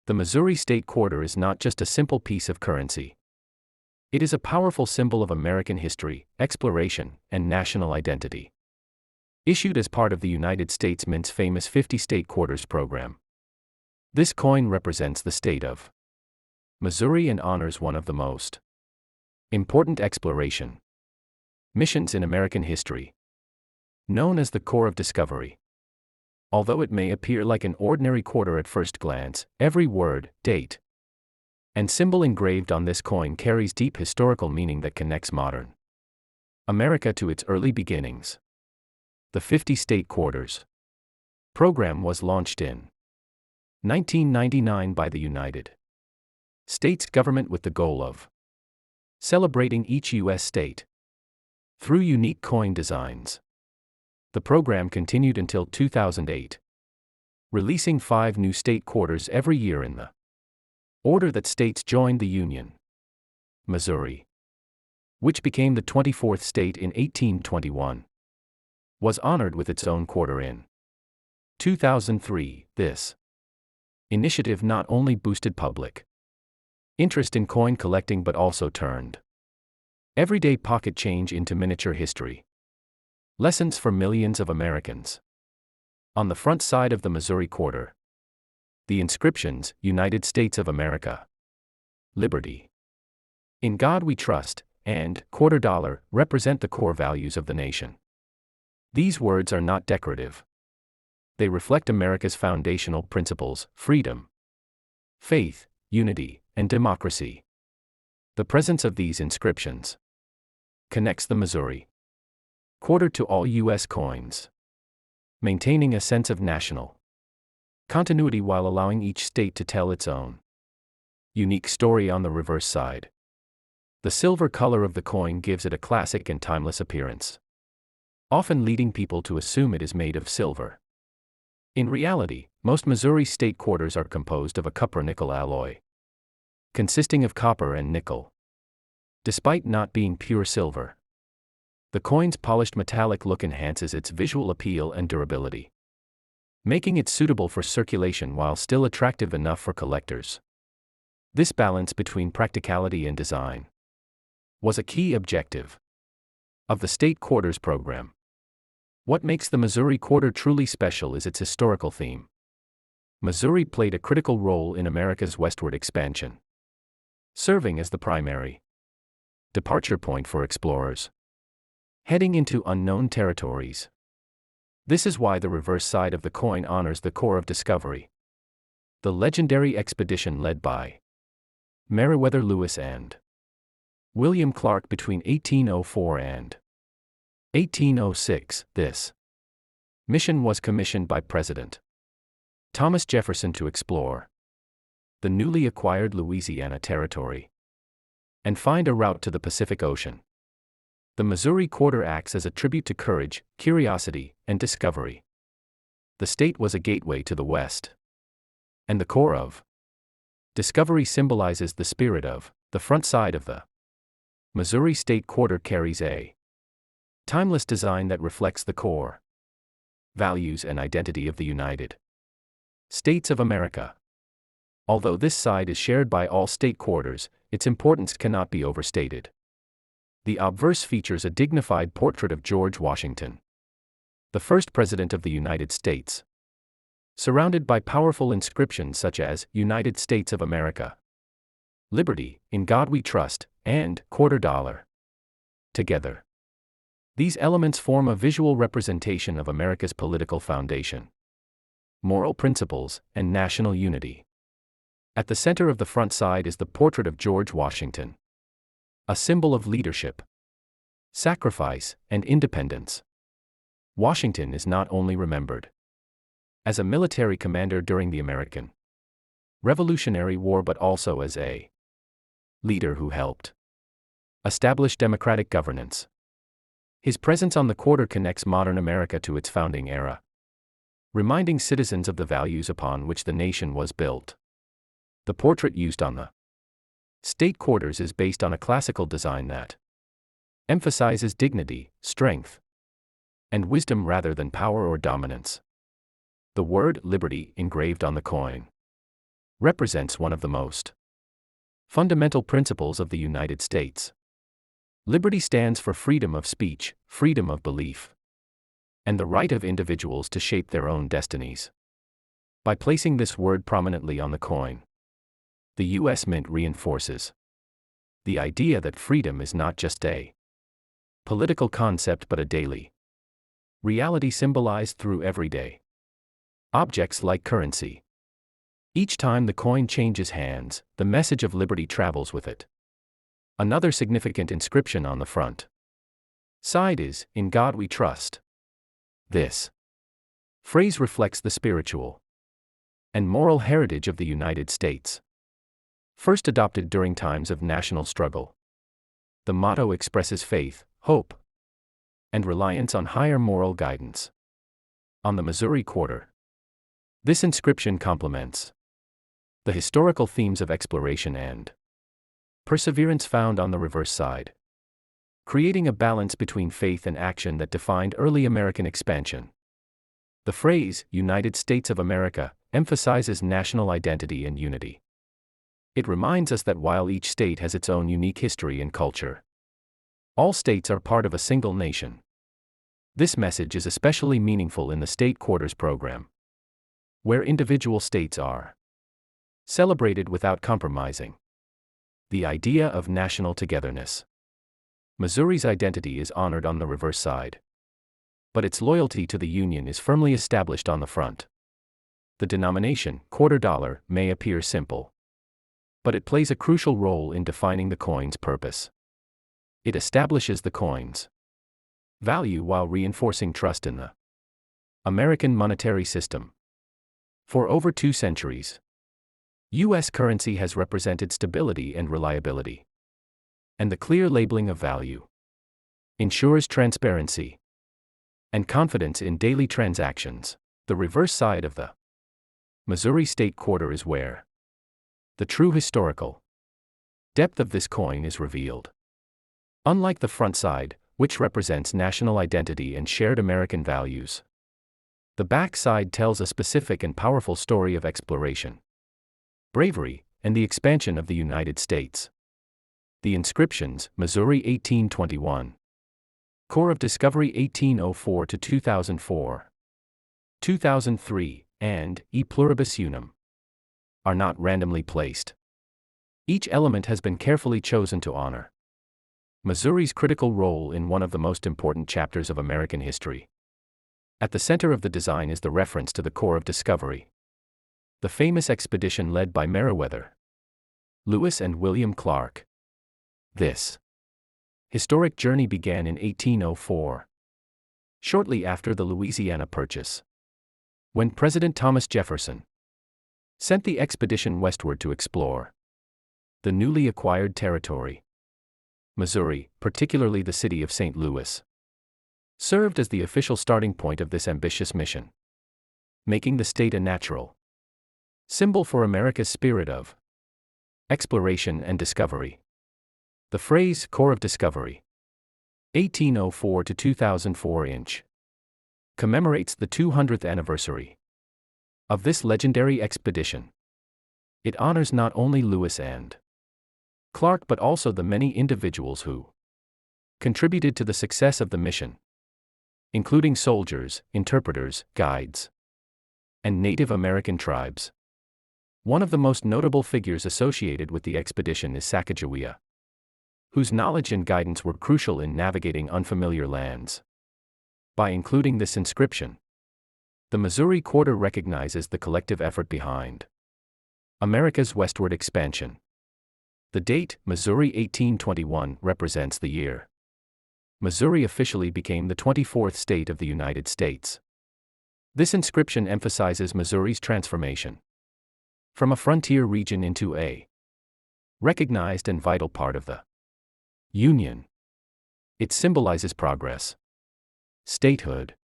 The Missouri State Quarter is not just a simple piece of currency. It is a powerful symbol of American history, exploration, and national identity. Issued as part of the United States Mint's famous 50 State Quarters program. This coin represents the state of Missouri and honors one of the most important exploration missions in American history, known as the Corps of Discovery. Although it may appear like an ordinary quarter at first glance, every word, date, and symbol engraved on this coin carries deep historical meaning that connects modern America to its early beginnings. The 50 State Quarters program was launched in 1999 by the United States government with the goal of celebrating each U.S. state through unique coin designs. The program continued until 2008, releasing 5 new state quarters every year in the order that states joined the Union. Missouri, which became the 24th state in 1821, was honored with its own quarter in 2003. This initiative not only boosted public interest in coin collecting but also turned everyday pocket change into miniature history lessons for millions of Americans. On the front side of the Missouri Quarter, the inscriptions, United States of America, Liberty, In God We Trust, and quarter dollar represent the core values of the nation. These words are not decorative. They reflect America's foundational principles: freedom, faith, unity, and democracy. The presence of these inscriptions connects the Missouri Quarter to all U.S. coins, maintaining a sense of national continuity while allowing each state to tell its own unique story. On the reverse side, the silver color of the coin gives it a classic and timeless appearance, often leading people to assume it is made of silver. In reality, most Missouri state quarters are composed of a copper-nickel alloy, consisting of copper and nickel. Despite not being pure silver, the coin's polished metallic look enhances its visual appeal and durability, making it suitable for circulation while still attractive enough for collectors. This balance between practicality and design was a key objective of the State Quarters program. What makes the Missouri Quarter truly special is its historical theme. Missouri played a critical role in America's westward expansion, serving as the primary departure point for explorers heading into unknown territories. This is why the reverse side of the coin honors the Corps of Discovery, the legendary expedition led by Meriwether Lewis and William Clark between 1804 and 1806. This mission was commissioned by President Thomas Jefferson to explore the newly acquired Louisiana Territory and find a route to the Pacific Ocean. The Missouri Quarter acts as a tribute to courage, curiosity, and discovery. The state was a gateway to the West, and the Corps of Discovery symbolizes the spirit of the front side of the Missouri State Quarter carries a timeless design that reflects the core values and identity of the United States of America. Although this side is shared by all state quarters, its importance cannot be overstated. The obverse features a dignified portrait of George Washington, the first President of the United States, surrounded by powerful inscriptions such as United States of America, Liberty, In God We Trust, and quarter dollar. Together, these elements form a visual representation of America's political foundation, moral principles, and national unity. At the center of the front side is the portrait of George Washington, a symbol of leadership, sacrifice, and independence. Washington is not only remembered as a military commander during the American Revolutionary War but also as a leader who helped establish democratic governance. His presence on the quarter connects modern America to its founding era, reminding citizens of the values upon which the nation was built. The portrait used on the State Quarters is based on a classical design that emphasizes dignity, strength, and wisdom rather than power or dominance. The word liberty engraved on the coin represents one of the most fundamental principles of the United States. Liberty stands for freedom of speech, freedom of belief, and the right of individuals to shape their own destinies. By placing this word prominently on the coin, the U.S. Mint reinforces the idea that freedom is not just a political concept but a daily reality symbolized through everyday objects like currency. Each time the coin changes hands, the message of liberty travels with it. Another significant inscription on the front side is, "In God We Trust." This phrase reflects the spiritual and moral heritage of the United States. First adopted during times of national struggle, the motto expresses faith, hope, and reliance on higher moral guidance. On the Missouri quarter, this inscription complements the historical themes of exploration and perseverance found on the reverse side, creating a balance between faith and action that defined early American expansion. The phrase, "United States of America," emphasizes national identity and unity. It reminds us that while each state has its own unique history and culture, all states are part of a single nation. This message is especially meaningful in the State Quarters program, where individual states are celebrated without compromising the idea of national togetherness. Missouri's identity is honored on the reverse side, but its loyalty to the Union is firmly established on the front. The denomination, quarter dollar, may appear simple, but it plays a crucial role in defining the coin's purpose. It establishes the coin's value while reinforcing trust in the American monetary system. For over 2 centuries, U.S. currency has represented stability and reliability, and the clear labeling of value ensures transparency and confidence in daily transactions. The reverse side of the Missouri State Quarter is where the true historical depth of this coin is revealed. Unlike the front side, which represents national identity and shared American values, the back side tells a specific and powerful story of exploration, bravery, and the expansion of the United States. The inscriptions, Missouri 1821, Corps of Discovery 1804 to 2004, 2003, and E Pluribus Unum, are not randomly placed. Each element has been carefully chosen to honor Missouri's critical role in one of the most important chapters of American history. At the center of the design is the reference to the Corps of Discovery, the famous expedition led by Meriwether Lewis and William Clark. This historic journey began in 1804, shortly after the Louisiana Purchase, when President Thomas Jefferson sent the expedition westward to explore the newly acquired territory. Missouri, particularly the city of St. Louis, served as the official starting point of this ambitious mission, making the state a natural symbol for America's spirit of exploration and discovery. The phrase, Corps of Discovery, 1804 to 2004 inch, commemorates the 200th anniversary of this legendary expedition. It honors not only Lewis and Clark but also the many individuals who contributed to the success of the mission, including soldiers, interpreters, guides, and Native American tribes. One of the most notable figures associated with the expedition is Sacagawea, whose knowledge and guidance were crucial in navigating unfamiliar lands. By including this inscription, the Missouri Quarter recognizes the collective effort behind America's westward expansion. The date, Missouri 1821, represents the year Missouri officially became the 24th state of the United States. This inscription emphasizes Missouri's transformation from a frontier region into a recognized and vital part of the Union. It symbolizes progress, statehood,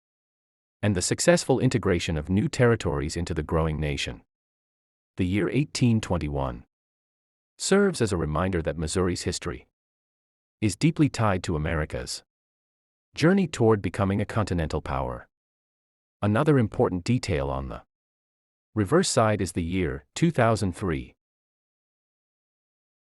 and the successful integration of new territories into the growing nation. The year 1821 serves as a reminder that Missouri's history is deeply tied to America's journey toward becoming a continental power. Another important detail on the Reverse side is the year, 2003.